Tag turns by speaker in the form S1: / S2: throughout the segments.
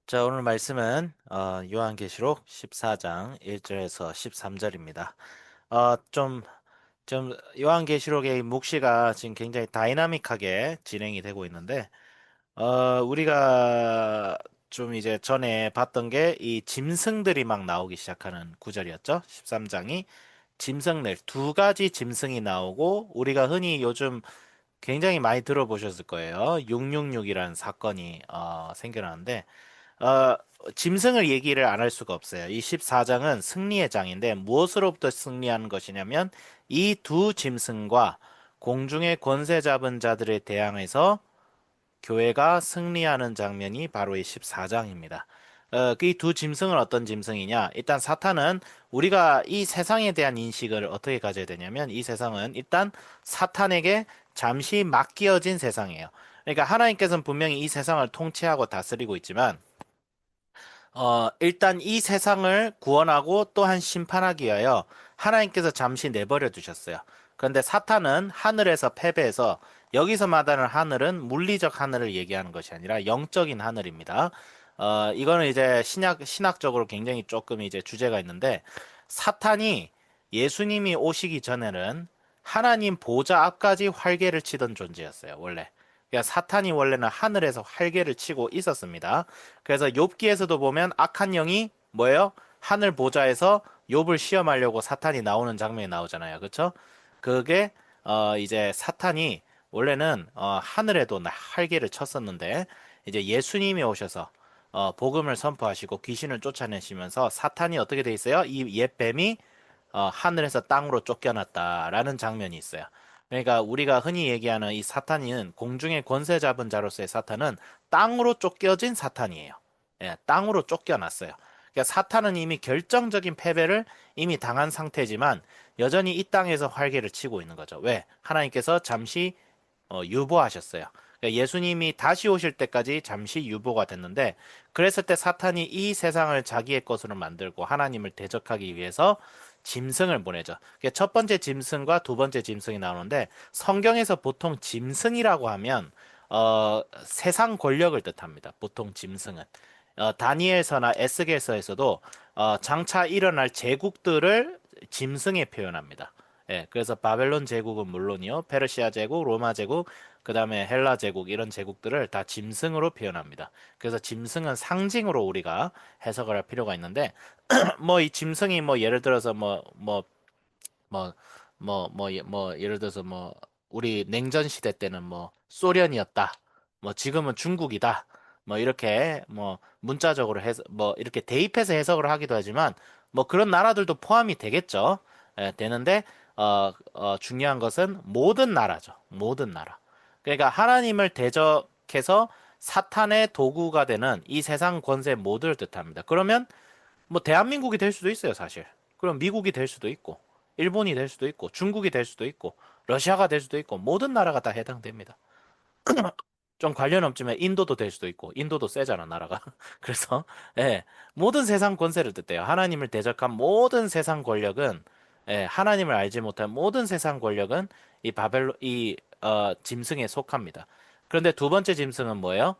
S1: 자, 오늘 말씀은 요한계시록 14장 1절에서 13절입니다. 좀 요한계시록의 이 묵시가 지금 굉장히 다이나믹하게 진행이 되고 있는데 우리가 좀 이제 전에 봤던 게 이 짐승들이 막 나오기 시작하는 구절이었죠. 13장이 짐승들 두 가지 짐승이 나오고 우리가 흔히 요즘 굉장히 많이 들어보셨을 거예요. 666이라는 사건이 생겨나는데 어, 짐승을 얘기를 안 할 수가 없어요. 이 14장은 승리의 장인데 무엇으로부터 승리하는 것이냐면 이 두 짐승과 공중의 권세 잡은 자들에 대항해서 교회가 승리하는 장면이 바로 이 14장입니다. 이 두 짐승은 어떤 짐승이냐? 일단 사탄은 우리가 이 세상에 대한 인식을 어떻게 가져야 되냐면 이 세상은 일단 사탄에게 잠시 맡겨진 세상이에요. 그러니까 하나님께서는 분명히 이 세상을 통치하고 다스리고 있지만 일단 이 세상을 구원하고 또한 심판하기 위하여 하나님께서 잠시 내버려 두셨어요. 그런데 사탄은 하늘에서 패배해서 여기서 말하는 하늘은 물리적 하늘을 얘기하는 것이 아니라 영적인 하늘입니다. 이거는 이제 신학적으로 굉장히 조금 이제 주제가 있는데 사탄이 예수님이 오시기 전에는 하나님 보좌 앞까지 활개를 치던 존재였어요, 원래. 그러니까 사탄이 원래는 하늘에서 활개를 치고 있었습니다. 그래서 욥기에서도 보면 악한 영이 뭐예요? 하늘 보좌에서 욥을 시험하려고 사탄이 나오는 장면이 나오잖아요. 그렇죠? 그게 이제 사탄이 원래는 하늘에도 활개를 쳤었는데 이제 예수님이 오셔서 복음을 선포하시고 귀신을 쫓아내시면서 사탄이 어떻게 돼 있어요? 이 옛뱀이 하늘에서 땅으로 쫓겨났다라는 장면이 있어요. 그러니까 우리가 흔히 얘기하는 이 사탄은 공중의 권세 잡은 자로서의 사탄은 땅으로 쫓겨진 사탄이에요. 예, 땅으로 쫓겨났어요. 그러니까 사탄은 이미 결정적인 패배를 이미 당한 상태지만 여전히 이 땅에서 활개를 치고 있는 거죠. 왜? 하나님께서 잠시 유보하셨어요. 그러니까 예수님이 다시 오실 때까지 잠시 유보가 됐는데 그랬을 때 사탄이 이 세상을 자기의 것으로 만들고 하나님을 대적하기 위해서 짐승을 보내죠. 그러니까 첫 번째 짐승과 두 번째 짐승이 나오는데 성경에서 보통 짐승이라고 하면 세상 권력을 뜻합니다. 보통 짐승은 다니엘서나 에스겔서에서도 장차 일어날 제국들을 짐승에 표현합니다. 예, 그래서 바벨론 제국은 물론이요, 페르시아 제국, 로마 제국, 그 다음에 헬라 제국 이런 제국들을 다 짐승으로 표현합니다. 그래서 짐승은 상징으로 우리가 해석을 할 필요가 있는데 뭐 이 짐승이 뭐 예를 들어서 예를 들어서 뭐 우리 냉전 시대 때는 뭐 소련이었다. 뭐 지금은 중국이다. 뭐 이렇게 뭐 문자적으로 해서 뭐 이렇게 대입해서 해석을 하기도 하지만 뭐 그런 나라들도 포함이 되겠죠. 예, 되는데 중요한 것은 모든 나라죠. 모든 나라. 그러니까 하나님을 대적해서 사탄의 도구가 되는 이 세상 권세 모두를 뜻합니다. 그러면 뭐 대한민국이 될 수도 있어요, 사실. 그럼 미국이 될 수도 있고, 일본이 될 수도 있고, 중국이 될 수도 있고, 러시아가 될 수도 있고, 모든 나라가 다 해당됩니다. 좀 관련 없지만 인도도 될 수도 있고, 인도도 세잖아, 나라가. 그래서, 예, 모든 세상 권세를 뜻해요. 하나님을 대적한 모든 세상 권력은, 예, 하나님을 알지 못한 모든 세상 권력은 짐승에 속합니다. 그런데 두 번째 짐승은 뭐예요?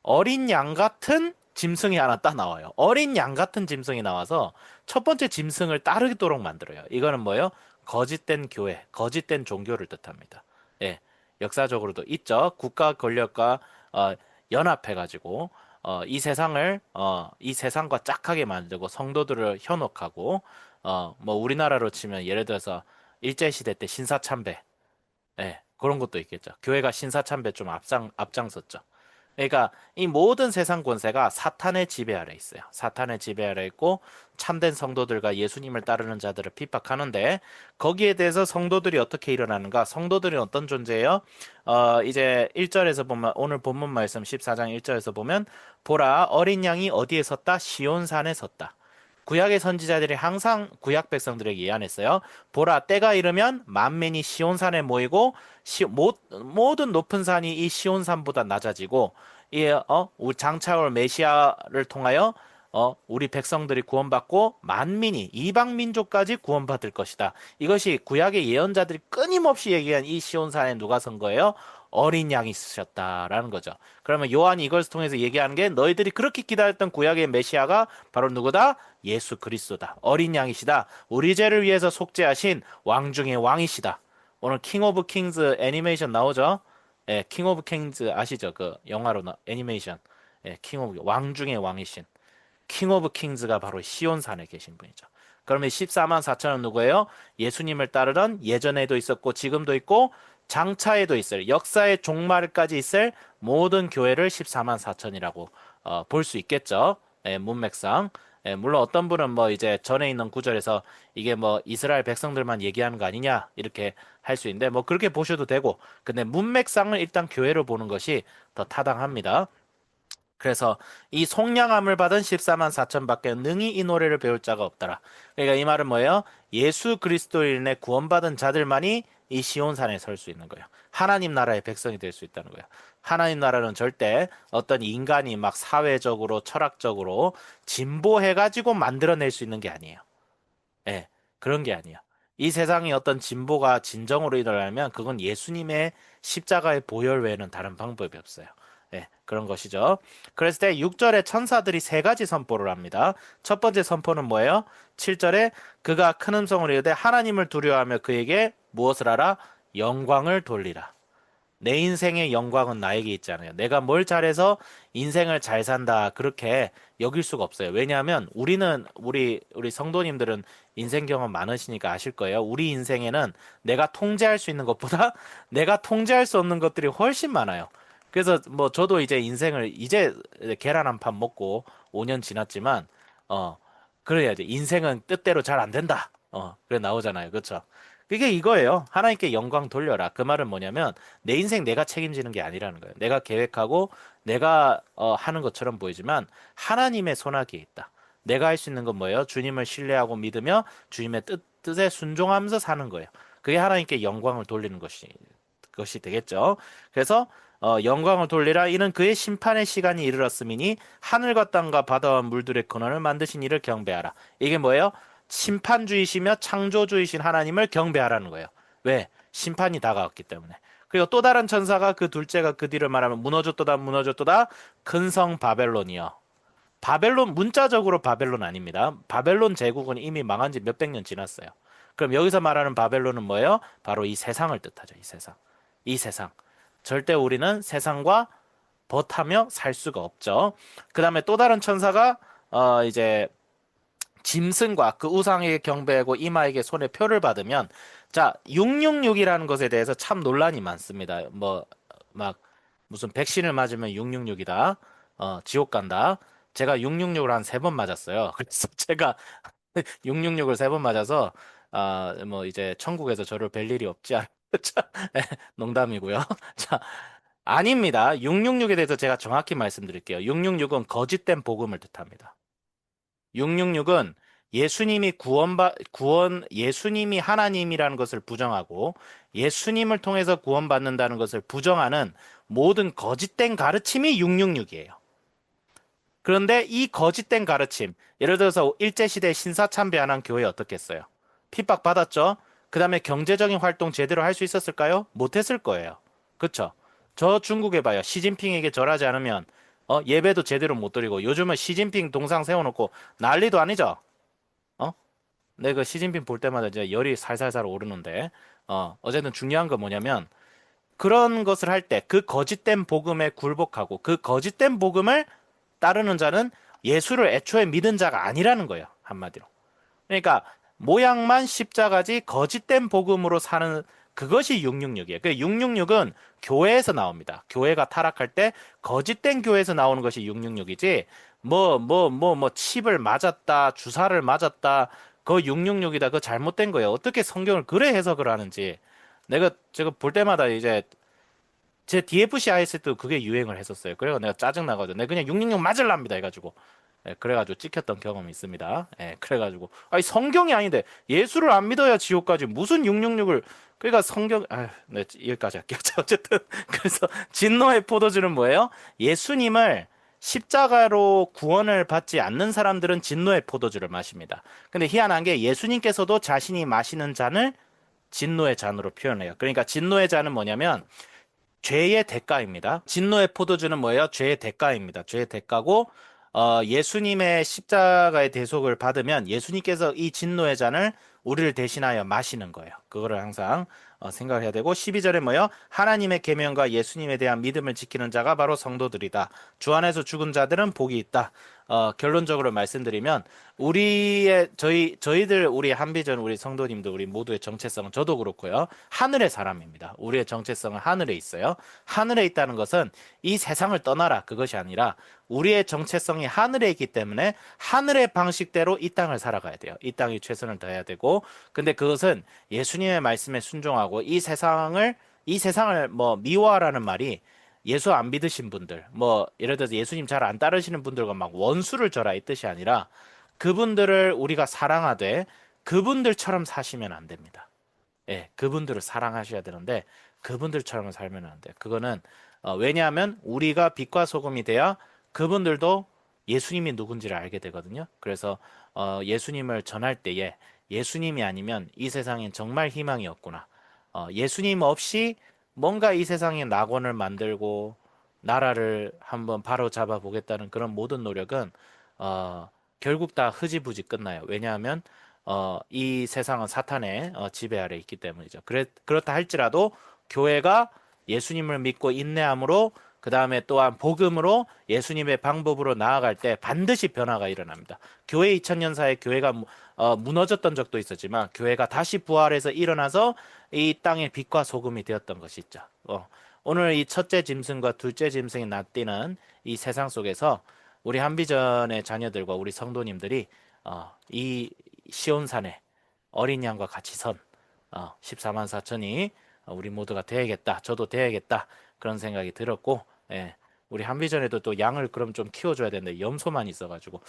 S1: 어린 양 같은 짐승이 하나 딱 나와요. 어린 양 같은 짐승이 나와서 첫 번째 짐승을 따르도록 만들어요. 이거는 뭐예요? 거짓된 교회, 거짓된 종교를 뜻합니다. 예, 역사적으로도 있죠. 국가 권력과 어, 연합해가지고 이 세상과 짝하게 만들고 성도들을 현혹하고 뭐 우리나라로 치면 예를 들어서 일제 시대 때 신사참배, 예, 그런 것도 있겠죠. 교회가 신사참배 좀 앞장섰죠. 그러니까 이 모든 세상 권세가 사탄의 지배 아래 있어요. 사탄의 지배 아래 있고 참된 성도들과 예수님을 따르는 자들을 핍박하는데 거기에 대해서 성도들이 어떻게 일어나는가? 성도들이 어떤 존재예요? 이제 1절에서 보면 오늘 본문 말씀 14장 1절에서 보면 보라 어린 양이 어디에 섰다? 시온산에 섰다. 구약의 선지자들이 항상 구약 백성들에게 예언했어요. 보라, 때가 이르면 만민이 시온산에 모이고 모든 높은 산이 이 시온산보다 낮아지고 우리 장차올 메시아를 통하여 우리 백성들이 구원받고 만민이 이방 민족까지 구원받을 것이다. 이것이 구약의 예언자들이 끊임없이 얘기한 이 시온산에 누가 선 거예요? 어린 양이 있으셨다라는 거죠. 그러면 요한이 이걸 통해서 얘기하는 게 너희들이 그렇게 기다렸던 구약의 메시아가 바로 누구다? 예수 그리스도다. 어린 양이시다. 우리 죄를 위해서 속죄하신 왕 중의 왕이시다. 오늘 킹 오브 킹즈 애니메이션 나오죠? 예, 킹 오브 킹즈 아시죠? 그 영화로 애니메이션. 예, 킹 오브 왕 중의 왕이신 킹 오브 킹즈가 바로 시온산에 계신 분이죠. 그러면 14만 4천은 누구예요? 예수님을 따르던 예전에도 있었고 지금도 있고 장차에도 있을 역사의 종말까지 있을 모든 교회를 14만 4천이라고 볼 수 있겠죠. 예, 문맥상. 예, 물론 어떤 분은 뭐 이제 전에 있는 구절에서 이게 뭐 이스라엘 백성들만 얘기하는 거 아니냐 이렇게 할 수 있는데 뭐 그렇게 보셔도 되고 근데 문맥상을 일단 교회로 보는 것이 더 타당합니다. 그래서 이 속량함을 받은 14만 4천밖에 능히 이 노래를 배울 자가 없더라. 그러니까 이 말은 뭐예요? 예수 그리스도로 인해 구원받은 자들만이 이 시온산에 설 수 있는 거예요. 하나님 나라의 백성이 될 수 있다는 거예요. 하나님 나라는 절대 어떤 인간이 막 사회적으로 철학적으로 진보해가지고 만들어낼 수 있는 게 아니에요. 예, 그런 게 아니야. 이 세상에 어떤 진보가 진정으로 일어나면 그건 예수님의 십자가의 보혈 외에는 다른 방법이 없어요. 예, 그런 것이죠. 그랬을 때 6절에 천사들이 세 가지 선포를 합니다. 첫 번째 선포는 뭐예요? 7절에 그가 큰 음성으로 이르되 하나님을 두려워하며 그에게 무엇을 하라? 영광을 돌리라. 내 인생의 영광은 나에게 있잖아요. 내가 뭘 잘해서 인생을 잘 산다. 그렇게 여길 수가 없어요. 왜냐하면 우리 성도님들은 인생 경험 많으시니까 아실 거예요. 우리 인생에는 내가 통제할 수 있는 것보다 내가 통제할 수 없는 것들이 훨씬 많아요. 그래서 뭐 저도 이제 인생을 이제 계란 한 판 먹고 5년 지났지만 어 그래야지. 인생은 뜻대로 잘 안 된다. 그래 나오잖아요. 그렇죠? 그게 이거예요. 하나님께 영광 돌려라. 그 말은 뭐냐면 내 인생 내가 책임지는 게 아니라는 거예요. 내가 계획하고 내가 하는 것처럼 보이지만 하나님의 손아귀에 있다. 내가 할 수 있는 건 뭐예요? 주님을 신뢰하고 믿으며 주님의 뜻에 순종하면서 사는 거예요. 그게 하나님께 영광을 돌리는 것이 되겠죠. 그래서 영광을 돌리라 이는 그의 심판의 시간이 이르렀음이니 하늘과 땅과 바다와 물들의 근원을 만드신 이를 경배하라. 이게 뭐예요? 심판주이시며 창조주이신 하나님을 경배하라는 거예요. 왜? 심판이 다가왔기 때문에. 그리고 또 다른 천사가 그 둘째가 그 뒤를 말하면 무너졌도다 무너졌도다 큰 성 바벨론이여. 바벨론 문자적으로 바벨론 아닙니다. 바벨론 제국은 이미 망한 지 몇백 년 지났어요. 그럼 여기서 말하는 바벨론은 뭐예요? 바로 이 세상을 뜻하죠. 이 세상. 이 세상. 절대 우리는 세상과 벗하며 살 수가 없죠. 그 다음에 또 다른 천사가 이제 짐승과 그 우상에게 경배하고 이마에게 손에 표를 받으면 자 666이라는 것에 대해서 참 논란이 많습니다. 뭐 막 무슨 백신을 맞으면 666이다. 지옥 간다. 제가 666을 한 세 번 맞았어요. 그래서 제가 666을 세 번 맞아서 뭐 이제 천국에서 저를 뵐 일이 없지 않. 농담이고요. 자, 아닙니다. 666에 대해서 제가 정확히 말씀드릴게요. 666은 거짓된 복음을 뜻합니다. 666은 예수님이 하나님이라는 것을 부정하고 예수님을 통해서 구원받는다는 것을 부정하는 모든 거짓된 가르침이 666이에요. 그런데 이 거짓된 가르침, 예를 들어서 일제시대 신사참배하는 교회 어떻게 했어요? 핍박받았죠? 그 다음에 경제적인 활동 제대로 할 수 있었을까요? 못했을 거예요. 그쵸? 저 중국에 봐요. 시진핑에게 절하지 않으면 예배도 제대로 못 드리고 요즘은 시진핑 동상 세워놓고 난리도 아니죠? 어? 내가 시진핑 볼 때마다 이제 열이 살살살 오르는데 어쨌든 중요한 건 뭐냐면 그런 것을 할 때 그 거짓된 복음에 굴복하고 그 거짓된 복음을 따르는 자는 예수를 애초에 믿은 자가 아니라는 거예요. 한마디로. 그러니까 모양만 십자가지 거짓된 복음으로 사는 그것이 666이에요. 그 666은 교회에서 나옵니다. 교회가 타락할 때 거짓된 교회에서 나오는 것이 666이지 뭐 칩을 맞았다, 주사를 맞았다, 그거 666이다. 그거 잘못된 거예요. 어떻게 성경을 그래 해석을 하는지 제가 볼 때마다 이제 제 DFC 했을 때도 그게 유행을 했었어요. 그래서 내가 짜증나가지고 내가 그냥 666 맞을랍니다 해가지고 그래가지고 찍혔던 경험이 있습니다. 그래가지고 아니 성경이 아닌데 예수를 안 믿어야 지옥까지 무슨 666을 그러니까 네, 여기까지 할게요. 자, 어쨌든 그래서 진노의 포도주는 뭐예요? 예수님을 십자가로 구원을 받지 않는 사람들은 진노의 포도주를 마십니다. 근데 희한한 게 예수님께서도 자신이 마시는 잔을 진노의 잔으로 표현해요. 그러니까 진노의 잔은 뭐냐면 죄의 대가입니다. 진노의 포도주는 뭐예요? 죄의 대가입니다. 죄의 대가고 예수님의 십자가의 대속을 받으면 예수님께서 이 진노의 잔을 우리를 대신하여 마시는 거예요. 그거를 항상 생각해야 되고 12절에 뭐요? 하나님의 계명과 예수님에 대한 믿음을 지키는 자가 바로 성도들이다. 주 안에서 죽은 자들은 복이 있다. 결론적으로 말씀드리면 저희들 우리 한비전 우리 성도님들 우리 모두의 정체성은 저도 그렇고요. 하늘의 사람입니다. 우리의 정체성은 하늘에 있어요. 하늘에 있다는 것은 이 세상을 떠나라 그것이 아니라 우리의 정체성이 하늘에 있기 때문에 하늘의 방식대로 이 땅을 살아가야 돼요. 이 땅에 최선을 다해야 되고 근데 그것은 예수님의 말씀에 순종하고 이 세상을 뭐 미워하라는 말이 예수 안 믿으신 분들, 뭐 예를 들어서 예수님 잘 안 따르시는 분들과 막 원수를 져라 이 뜻이 아니라 그분들을 우리가 사랑하되 그분들처럼 사시면 안 됩니다. 예, 그분들을 사랑하셔야 되는데 그분들처럼 살면 안 돼요. 그거는 왜냐하면 우리가 빛과 소금이 돼야 그분들도 예수님이 누군지를 알게 되거든요. 그래서 예수님을 전할 때에 예수님이 아니면 이 세상엔 정말 희망이 없구나. 예수님 없이 뭔가 이 세상에 낙원을 만들고 나라를 한번 바로 잡아 보겠다는 그런 모든 노력은 결국 다 흐지부지 끝나요. 왜냐하면 이 세상은 사탄의 지배 아래 있기 때문이죠. 그렇다 할지라도 교회가 예수님을 믿고 인내함으로 그 다음에 또한 복음으로 예수님의 방법으로 나아갈 때 반드시 변화가 일어납니다. 교회 2000년사에 교회가 무너졌던 적도 있었지만 교회가 다시 부활해서 일어나서 이 땅의 빛과 소금이 되었던 것이 있죠. 오늘 이 첫째 짐승과 둘째 짐승이 낯띠는 이 세상 속에서 우리 한비전의 자녀들과 우리 성도님들이 이 시온산에 어린 양과 같이 선 14만 4천이 우리 모두가 돼야겠다. 저도 돼야겠다. 그런 생각이 들었고 예, 우리 한비전에도 또 양을 그럼 좀 키워줘야 되는데 염소만 있어가지고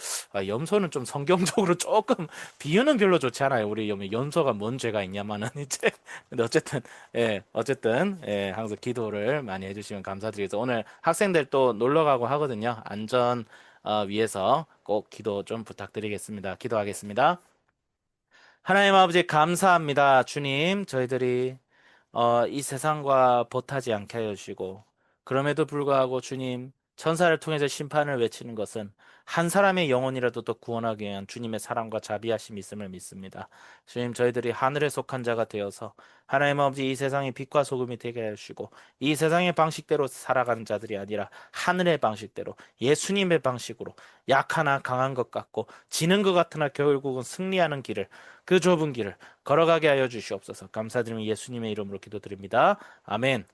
S1: 염소는 좀 성경적으로 조금 비유는 별로 좋지 않아요. 우리 염소가 뭔 죄가 있냐마는 이제 근데 어쨌든 예, 항상 기도를 많이 해주시면 감사드리겠습니다. 오늘 학생들 또 놀러 가고 하거든요. 안전 위해서 꼭 기도 좀 부탁드리겠습니다. 기도하겠습니다. 하나님 아버지 감사합니다. 주님, 저희들이 이 세상과 벗하지 않게 하여 주시고 그럼에도 불구하고 주님, 천사를 통해서 심판을 외치는 것은 한 사람의 영혼이라도 더 구원하기 위한 주님의 사랑과 자비하심이 있음을 믿습니다. 주님, 저희들이 하늘에 속한 자가 되어서 하나님 아버지 이 세상의 빛과 소금이 되게 하여 주시고 이 세상의 방식대로 살아가는 자들이 아니라 하늘의 방식대로 예수님의 방식으로 약하나 강한 것 같고 지는 것 같으나 결국은 승리하는 길을 그 좁은 길을 걸어가게 하여 주시옵소서. 감사드리며 예수님의 이름으로 기도드립니다. 아멘.